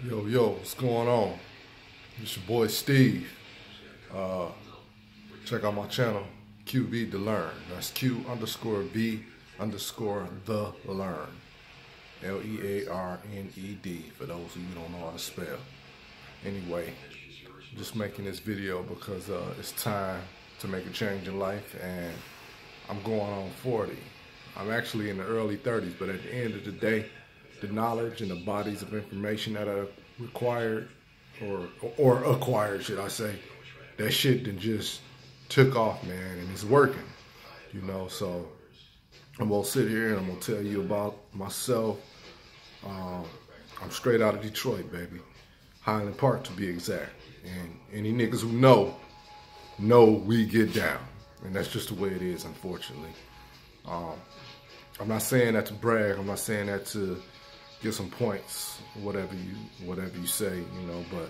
Yo, what's going on? It's your boy Steve. Check out my channel, QV to Learn. That's Q_V_the Learn. Learned, for those of you who don't know how to spell. Anyway, just making this video because it's time to make a change in life, and I'm going on 40. I'm actually in the early 30s, but at the end of the day, the knowledge and the bodies of information that I required or acquired, should I say, that shit then just took off, man, and it's working, you know. So I'm gonna sit here and I'm gonna tell you about myself. I'm straight out of Detroit, baby, Highland Park to be exact. And any niggas who know we get down, and that's just the way it is, unfortunately. I'm not saying that to brag. I'm not saying that to get some points, whatever you say, you know. But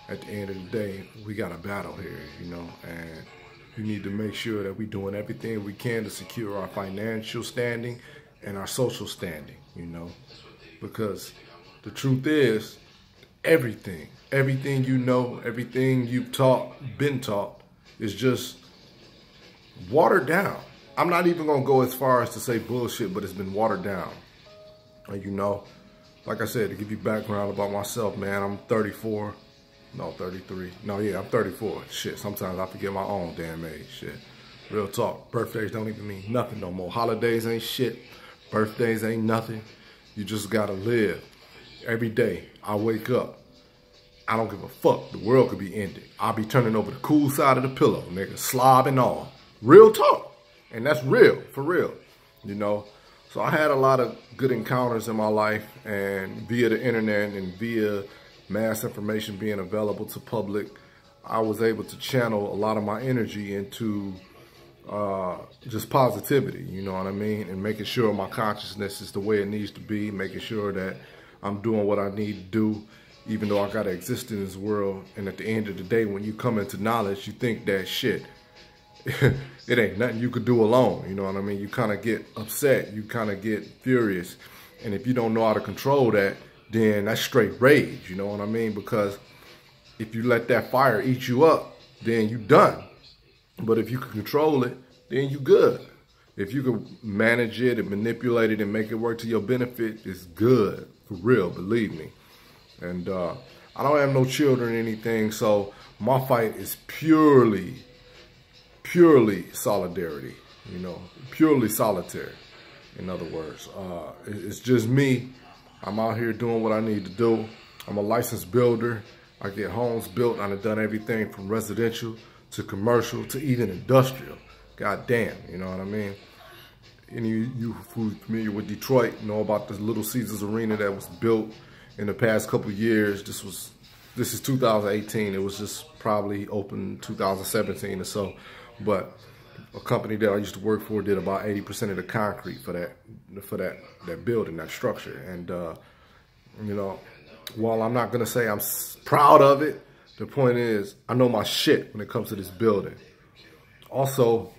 at the end of the day, we got a battle here, you know, and we need to make sure that we're doing everything we can to secure our financial standing and our social standing, you know, because the truth is, everything you know, everything you've been taught, is just watered down. I'm not even gonna go as far as to say bullshit, but it's been watered down. And you know, like I said, to give you background about myself, man, I'm 34. No, 33. No, yeah, I'm 34. Shit, sometimes I forget my own damn age. Shit. Real talk. Birthdays don't even mean nothing no more. Holidays ain't shit. Birthdays ain't nothing. You just gotta live. Every day I wake up, I don't give a fuck. The world could be ended. I'll be turning over the cool side of the pillow, nigga. Slob and all. Real talk. And that's real, for real, you know. So I had a lot of good encounters in my life, and via the internet and via mass information being available to public, I was able to channel a lot of my energy into just positivity, you know what I mean? And making sure my consciousness is the way it needs to be, making sure that I'm doing what I need to do, even though I gotta exist in this world. And at the end of the day, when you come into knowledge, you think that shit, it ain't nothing you could do alone, you know what I mean? You kind of get upset, you kind of get furious, and if you don't know how to control that, then that's straight rage, you know what I mean? Because if you let that fire eat you up, then you done. But if you can control it, then you good. If you can manage it and manipulate it and make it work to your benefit, it's good, for real, believe me. And I don't have no children or anything, so my fight is purely solidarity, you know, purely solitary, in other words. It's just me. I'm out here doing what I need to do. I'm a licensed builder. I get homes built. I've done everything from residential to commercial to even industrial. God damn, you know what I mean? Any of you who's familiar with Detroit know about this Little Caesars Arena that was built in the past couple years. This is 2018. It was just probably open 2017 or so. But a company that I used to work for did about 80% of the concrete for that building, that structure. And you know, while I'm not gonna say I'm proud of it, the point is I know my shit when it comes to this building. Also,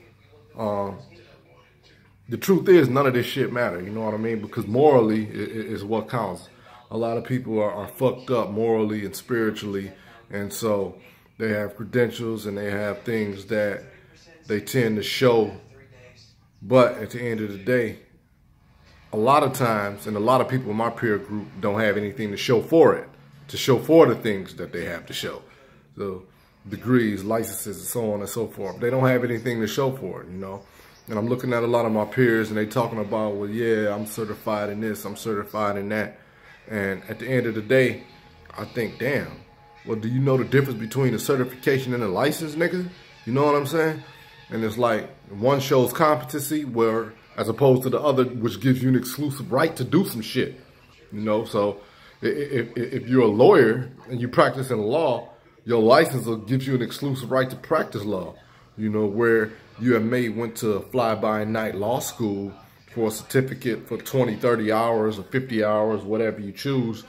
the truth is none of this shit matter. You know what I mean? Because morally is what counts. A lot of people are fucked up morally and spiritually, and so they have credentials and they have things that they tend to show, but at the end of the day, a lot of times, and a lot of people in my peer group don't have anything to show for it, to show for the things that they have to show. So degrees, licenses, and so on and so forth. They don't have anything to show for it, you know. And I'm looking at a lot of my peers and they talking about, well, yeah, I'm certified in this, I'm certified in that. And at the end of the day, I think, damn, well, do you know the difference between a certification and a license, nigga? You know what I'm saying? And it's like one shows competency, where as opposed to the other, which gives you an exclusive right to do some shit. You know, so if you're a lawyer and you practice in law, your license gives you an exclusive right to practice law. You know, where you went to fly-by-night law school for a certificate for 20, 30 hours or 50 hours, whatever you choose,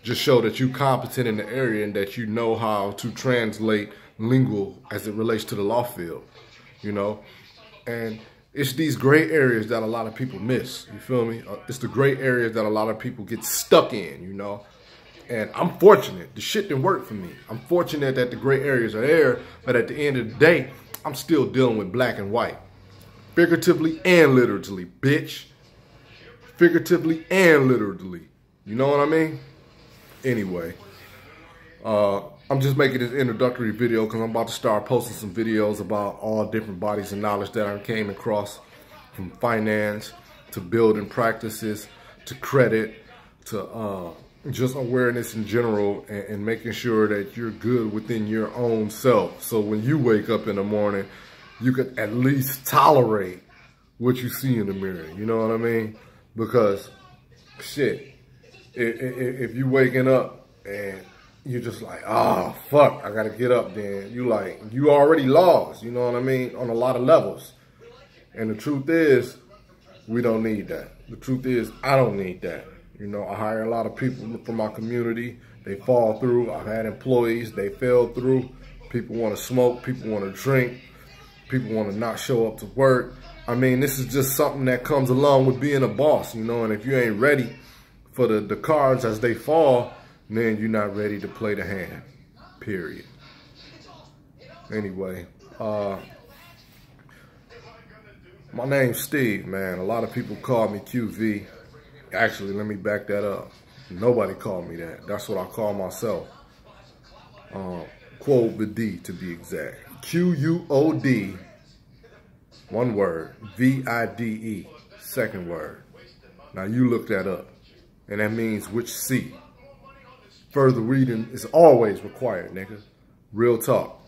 just show that you're competent in the area and that you know how to translate lingual as it relates to the law field. You know, and it's these gray areas that a lot of people miss. You feel me? It's the gray areas that a lot of people get stuck in, you know. And I'm fortunate. The shit didn't work for me. I'm fortunate that the gray areas are there, but at the end of the day, I'm still dealing with black and white. Figuratively and literally, bitch. Figuratively and literally. You know what I mean? Anyway, I'm just making this introductory video because I'm about to start posting some videos about all different bodies of knowledge that I came across, from finance to building practices to credit to just awareness in general, and making sure that you're good within your own self. So when you wake up in the morning, you could at least tolerate what you see in the mirror. You know what I mean? Because shit, if you waking up and you're just like, oh, fuck, I gotta get up, then you already lost, you know what I mean, on a lot of levels. And the truth is, we don't need that. The truth is, I don't need that. You know, I hire a lot of people from my community. They fall through. I've had employees, they fell through. People want to smoke, people want to drink, people want to not show up to work. I mean, this is just something that comes along with being a boss, you know, and if you ain't ready for the cards as they fall, then you're not ready to play the hand, period. Anyway, my name's Steve, man. A lot of people call me QV. Actually, let me back that up. Nobody called me that. That's what I call myself. Quote the D to be exact. QUOD, one word, VIDE, second word. Now you look that up, and that means which C. Further reading is always required, nigga. Real talk.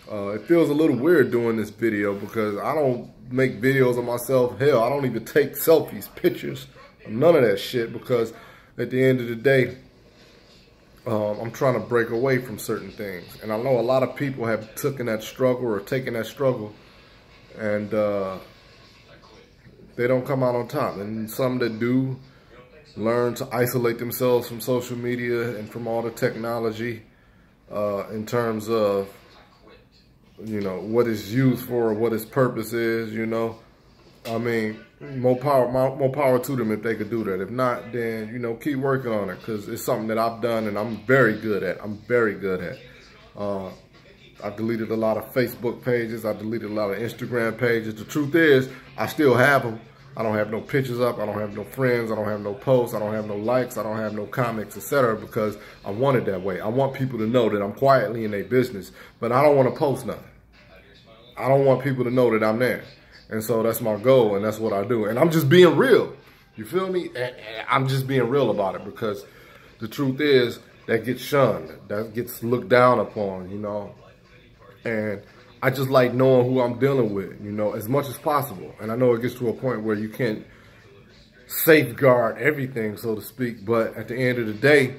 It feels a little weird doing this video because I don't make videos of myself. Hell, I don't even take selfies, pictures, none of that shit, because at the end of the day, I'm trying to break away from certain things. And I know a lot of people have taken that struggle and they don't come out on top. And some that do learn to isolate themselves from social media and from all the technology in terms of, you know, what it's used for, what its purpose is, you know. I mean, more power to them if they could do that. If not, then, you know, keep working on it, because it's something that I've done and I'm very good at. I deleted a lot of Facebook pages. I deleted a lot of Instagram pages. The truth is, I still have them. I don't have no pictures up. I don't have no friends. I don't have no posts. I don't have no likes. I don't have no comments, etc. because I want it that way. I want people to know that I'm quietly in their business, but I don't want to post nothing. I don't want people to know that I'm there. And so that's my goal, and that's what I do. And I'm just being real. You feel me? And I'm just being real about it, because the truth is, that gets shunned. That gets looked down upon, you know. And I just like knowing who I'm dealing with, you know, as much as possible. And I know it gets to a point where you can't safeguard everything, so to speak. But at the end of the day,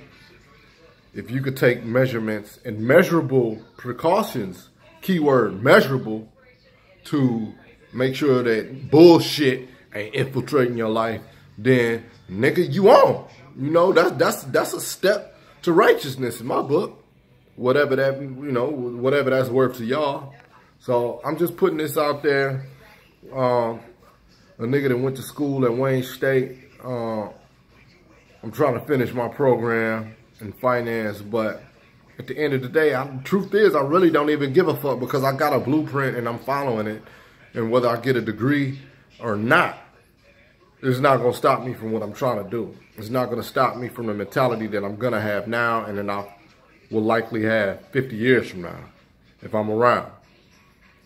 if you could take measurements and measurable precautions, keyword measurable, to make sure that bullshit ain't infiltrating your life, then nigga, you on. You know, that's a step to righteousness in my book. Whatever that, you know, whatever that's worth to y'all. So I'm just putting this out there. A nigga that went to school at Wayne State. I'm trying to finish my program in finance, but at the end of the day, the truth is, I really don't even give a fuck, because I got a blueprint and I'm following it. And whether I get a degree or not, it's not going to stop me from what I'm trying to do. It's not going to stop me from the mentality that I'm going to have now, and then I will likely have 50 years from now, if I'm around.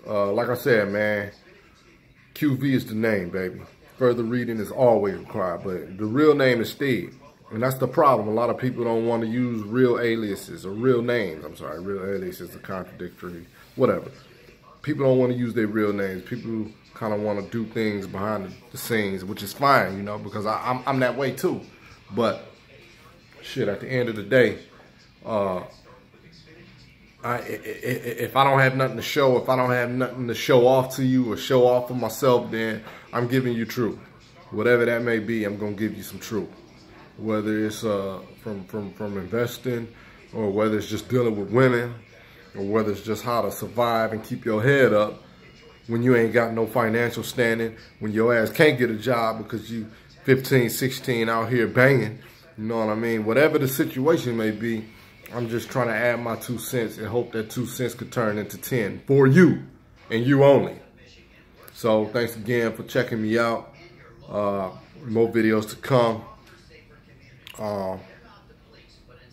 Like I said, man, QV is the name, baby. Further reading is always required, but the real name is Steve. And that's the problem. A lot of people don't want to use real aliases, or real names. I'm sorry, real aliases are contradictory, whatever. People don't want to use their real names. People kind of want to do things behind the scenes, which is fine, you know, because I'm that way too. But shit, at the end of the day, if I don't have nothing to show, if I don't have nothing to show off to you or show off for myself, then I'm giving you truth. Whatever that may be, I'm gonna give you some truth. Whether it's from investing, or whether it's just dealing with women, or whether it's just how to survive and keep your head up when you ain't got no financial standing, when your ass can't get a job because you 15, 16 out here banging You know what I mean? Whatever the situation may be, I'm just trying to add my 2 cents and hope that 2 cents could turn into 10 for you and you only. So thanks again for checking me out. More videos to come.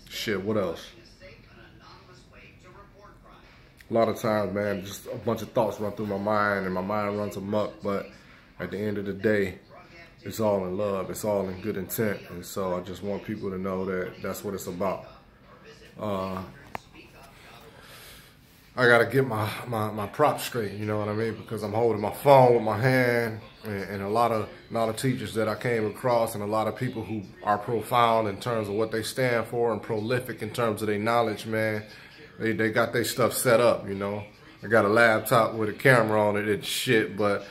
Shit, what else? A lot of times, man, just a bunch of thoughts run through my mind and my mind runs amok, but at the end of the day, it's all in love. It's all in good intent. And so I just want people to know that that's what it's about. I gotta get my props straight, you know what I mean? Because I'm holding my phone with my hand, and a lot of teachers that I came across, and a lot of people who are profound in terms of what they stand for and prolific in terms of their knowledge, man. They got their stuff set up, you know. I got a laptop with a camera on it and shit, but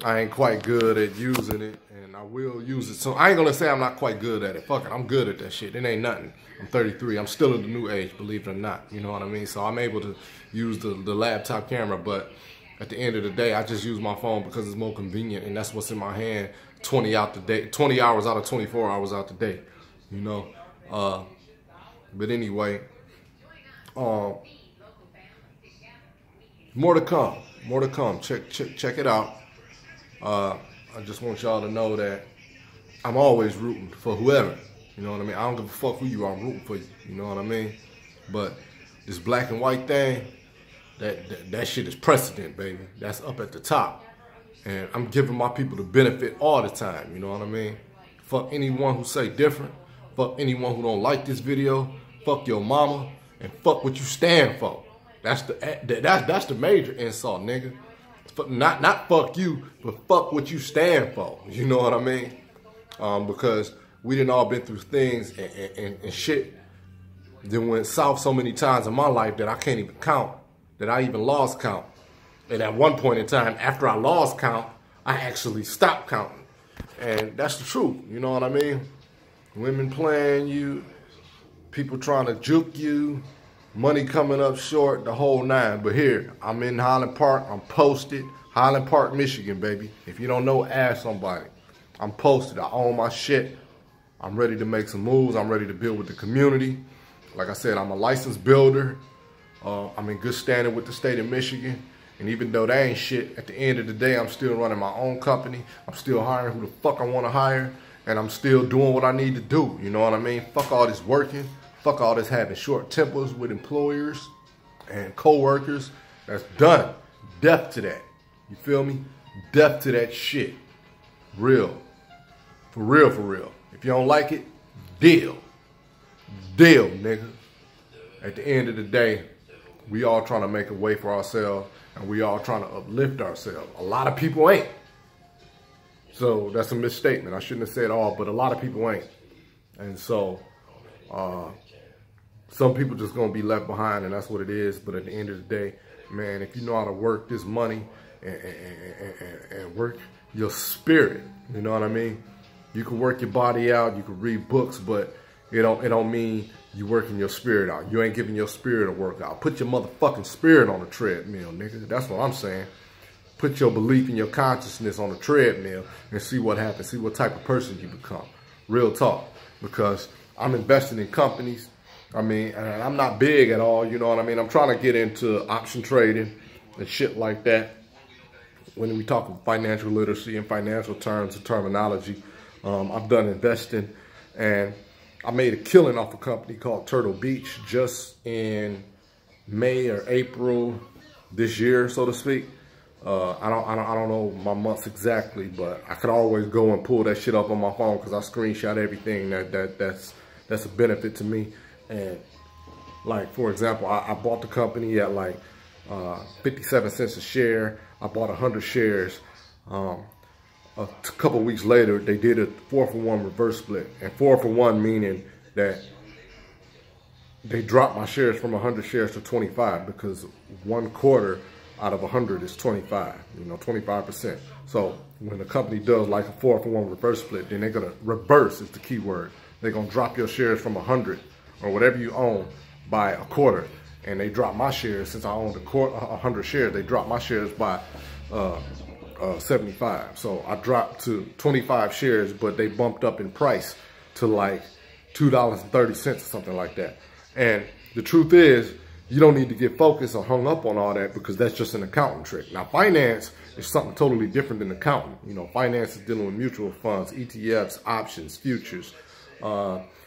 I ain't quite good at using it, and I will use it. So I ain't gonna say I'm not quite good at it. Fuck it, I'm good at that shit. It ain't nothing. I'm 33. I'm still in the new age, believe it or not. You know what I mean? So I'm able to use the laptop camera, but at the end of the day, I just use my phone because it's more convenient, and that's what's in my hand 20 hours out of 24 hours out the day, you know? But anyway, more to come. More to come. Check it out. I just want y'all to know that I'm always rooting for whoever. You know what I mean? I don't give a fuck who you are. I'm rooting for you. You know what I mean? But this black and white thing, that shit is precedent, baby. That's up at the top. And I'm giving my people the benefit all the time. You know what I mean? Fuck anyone who say different. Fuck anyone who don't like this video. Fuck your mama. And fuck what you stand for. That's the major insult, nigga. Not fuck you, but fuck what you stand for. You know what I mean? Because we done all been through things and shit that went south so many times in my life that I can't even count, that I even lost count. And at one point in time, after I lost count, I actually stopped counting. And that's the truth, you know what I mean? Women playing you, people trying to juke you, money coming up short, the whole nine. But here, I'm in Highland Park, I'm posted. Highland Park, Michigan, baby. If you don't know, ask somebody. I'm posted, I own my shit. I'm ready to make some moves. I'm ready to build with the community. Like I said, I'm a licensed builder. I'm in good standing with the state of Michigan. And even though that ain't shit, at the end of the day, I'm still running my own company. I'm still hiring who the fuck I want to hire. And I'm still doing what I need to do. You know what I mean? Fuck all this working. Fuck all this having short tempers with employers and co-workers. That's done. Death to that. You feel me? Death to that shit. Real. For real, for real. If you don't like it, deal. Deal, nigga. At the end of the day, we all trying to make a way for ourselves, and we all trying to uplift ourselves. A lot of people ain't. So that's a misstatement. I shouldn't have said all, but a lot of people ain't. And so some people just gonna be left behind, and that's what it is. But at the end of the day, man, if you know how to work this money and work your spirit, you know what I mean? You can work your body out, you can read books, but it don't mean you working your spirit out. You ain't giving your spirit a workout. Put your motherfucking spirit on a treadmill, nigga. That's what I'm saying. Put your belief and your consciousness on a treadmill and see what happens. See what type of person you become. Real talk. Because I'm investing in companies. I mean, and I'm not big at all, you know what I mean? I'm trying to get into option trading and shit like that. When we talk financial literacy and financial terms and terminology, I've done investing, and I made a killing off a company called Turtle Beach just in May or April this year, so to speak. I don't know my months exactly, but I could always go and pull that shit up on my phone because I screenshot everything that's a benefit to me. And like, for example, I bought the company at like 57 cents a share. I bought 100 shares. A couple weeks later, they did a 4-for-1 reverse split. And 4-for-1 meaning that they dropped my shares from 100 shares to 25 because 1/4 out of 100 is 25, you know, 25%. So when the company does like a 4-for-1 reverse split, then they're gonna reverse is the key word. They're gonna drop your shares from 100 or whatever you own by 1/4. And they dropped my shares, since I owned 100 shares, they dropped my shares by 75. So I dropped to 25 shares, but they bumped up in price to like $2.30 or something like that. And the truth is, you don't need to get focused or hung up on all that, because that's just an accounting trick. Now, finance is something totally different than accounting. You know, finance is dealing with mutual funds, ETFs, options, futures,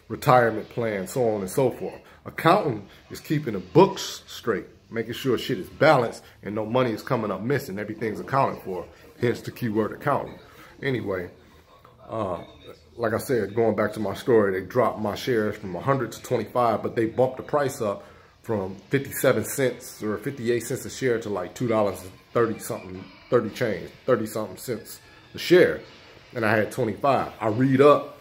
retirement plans, so on and so forth. Accounting is keeping the books straight, making sure shit is balanced and no money is coming up missing. Everything's accounted for, hence the keyword accounting. Anyway, like I said, going back to my story, they dropped my shares from 100 to 25, but they bumped the price up from 57 cents or 58 cents a share to like $2.30 something, 30 something cents a share. And I had 25. I read up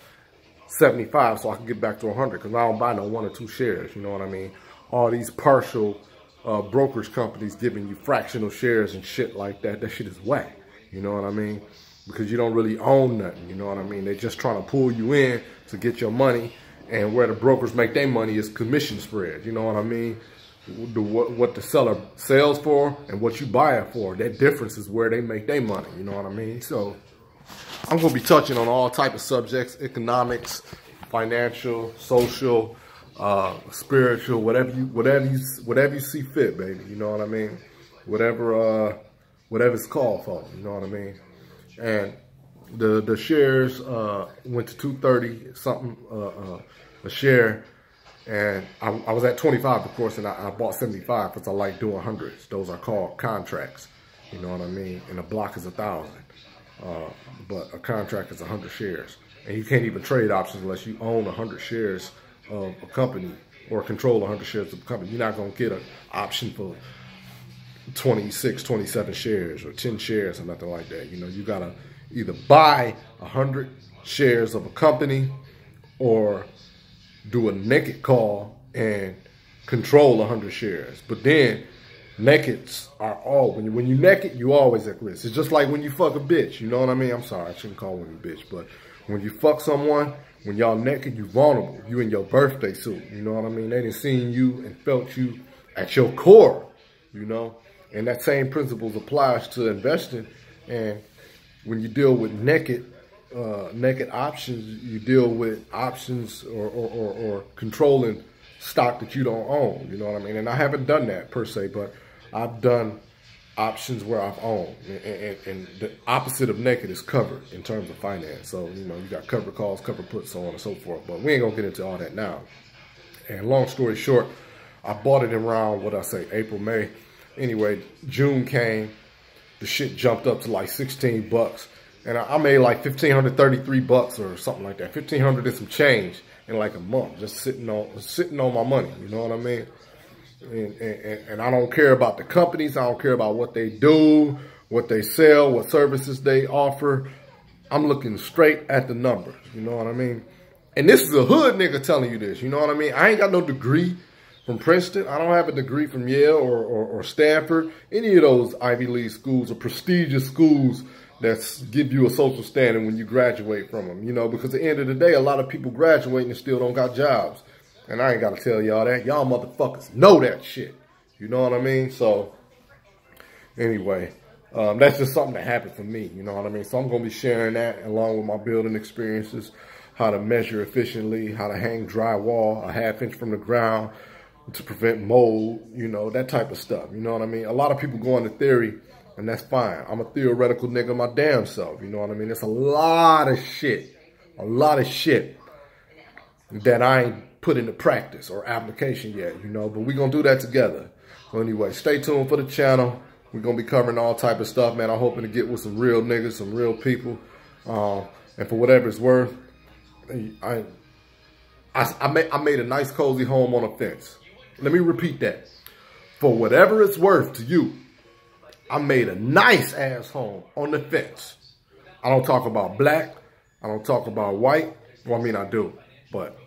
75 so I can get back to 100, because I don't buy no 1 or 2 shares, you know what I mean? All these partial brokerage companies giving you fractional shares and shit like that, that shit is whack, you know what I mean? Because you don't really own nothing, you know what I mean? They're just trying to pull you in to get your money, and where the brokers make their money is commission spread, you know what I mean? What the seller sells for and what you buy it for, that difference is where they make their money, you know what I mean? So I'm going to be touching on all type of subjects: economics, financial, social, spiritual, whatever you see fit, baby. You know what I mean? Whatever it's called for. You know what I mean? And the shares went to 230 something a share, and I was at 25, of course, and I bought 75 because I like doing hundreds. Those are called contracts. You know what I mean? And a block is 1,000. But a contract is 100 shares. And you can't even trade options unless you own 100 shares of a company or control 100 shares of a company. You're not going to get an option for 26, 27 shares or 10 shares or nothing like that. You know, you got to either buy 100 shares of a company or do a naked call and control 100 shares. But then nakeds are all, when you naked, you always at risk. It's just like when you fuck a bitch, you know what I mean? I'm sorry, I shouldn't call women bitch, but when you fuck someone, when y'all naked, you vulnerable. You in your birthday suit, you know what I mean? They done seen you and felt you at your core, you know? And that same principles applies to investing. And when you deal with naked options, you deal with options or controlling stock that you don't own, you know what I mean? And I haven't done that per se, but I've done options where I've owned, and the opposite of naked is covered in terms of finance. So, you know, you got covered calls, covered puts, so on and so forth, but we ain't gonna get into all that now. And long story short, I bought it around, what I say, April, May. Anyway, June came, the shit jumped up to like 16 bucks, and I made like 1,533 bucks or something like that, 1,500 and some change in like a month, just sitting on my money, you know what I mean? And I don't care about the companies, I don't care about what they do, what they sell, what services they offer. I'm looking straight at the numbers, you know what I mean? And this is a hood nigga telling you this, you know what I mean? I ain't got no degree from Princeton. I don't have a degree from Yale or Stanford, any of those Ivy League schools or prestigious schools that give you a social standing when you graduate from them, you know, because at the end of the day, a lot of people graduate and still don't got jobs. And I ain't got to tell y'all that. Y'all motherfuckers know that shit. You know what I mean? So, anyway, that's just something that happened for me. You know what I mean? So, I'm going to be sharing that along with my building experiences, how to measure efficiently, how to hang drywall a half-inch from the ground to prevent mold, you know, that type of stuff. You know what I mean? A lot of people go into theory, and that's fine. I'm a theoretical nigga my damn self. You know what I mean? There's a lot of shit that I ain't put into practice or application yet, you know, but we're going to do that together. So anyway, stay tuned for the channel. We're going to be covering all type of stuff, man. I'm hoping to get with some real niggas, some real people. And for whatever it's worth, I made a nice, cozy home on a fence. Let me repeat that. For whatever it's worth to you, I made a nice ass home on the fence. I don't talk about black. I don't talk about white. Well, I mean, I do, but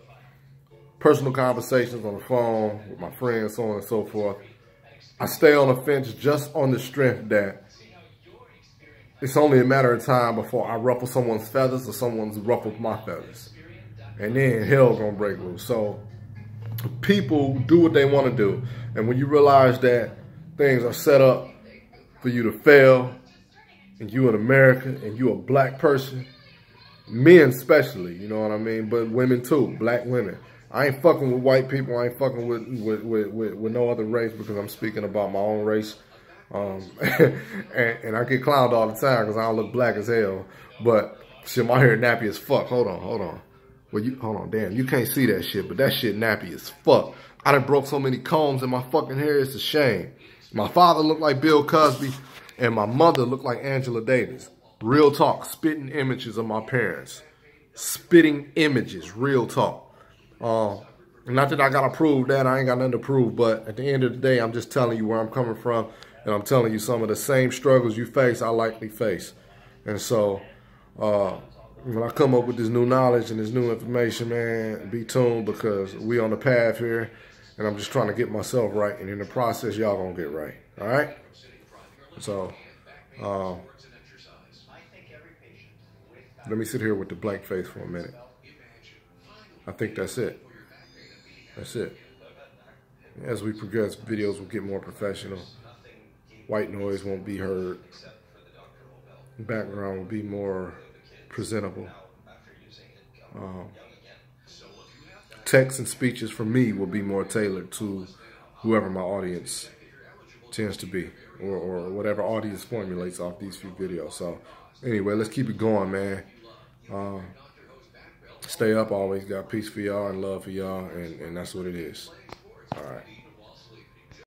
personal conversations on the phone with my friends, so on and so forth. I stay on the fence just on the strength that it's only a matter of time before I ruffle someone's feathers or someone's ruffled my feathers. And then hell gonna break loose. So people do what they want to do. And when you realize that things are set up for you to fail, and you in America, and you a black person, Men especially, you know what I mean? But women too, black women. I ain't fucking with white people. I ain't fucking with no other race because I'm speaking about my own race. And I get clowned all the time because I don't look black as hell. But shit, my hair nappy as fuck. Hold on. Well, hold on, damn, you can't see that shit, but that shit nappy as fuck. I done broke so many combs in my fucking hair, it's a shame. My father looked like Bill Cosby, and my mother looked like Angela Davis. Real talk, spitting images of my parents. Spitting images, real talk. Not that I gotta prove that, I ain't got nothing to prove, but at the end of the day, I'm just telling you where I'm coming from, and I'm telling you some of the same struggles you face, I likely face. And so, when I come up with this new knowledge and this new information, man, be tuned because we on the path here, and I'm just trying to get myself right, and in the process, y'all gonna get right, all right? So, let me sit here with the blank face for a minute. I think that's it. That's it. As we progress, videos will get more professional. White noise won't be heard. Background will be more presentable. Texts and speeches from me will be more tailored to whoever my audience tends to be, or whatever audience formulates off these few videos. So anyway, let's keep it going, man. Stay up, always got peace for y'all and love for y'all, and that's what it is. All right.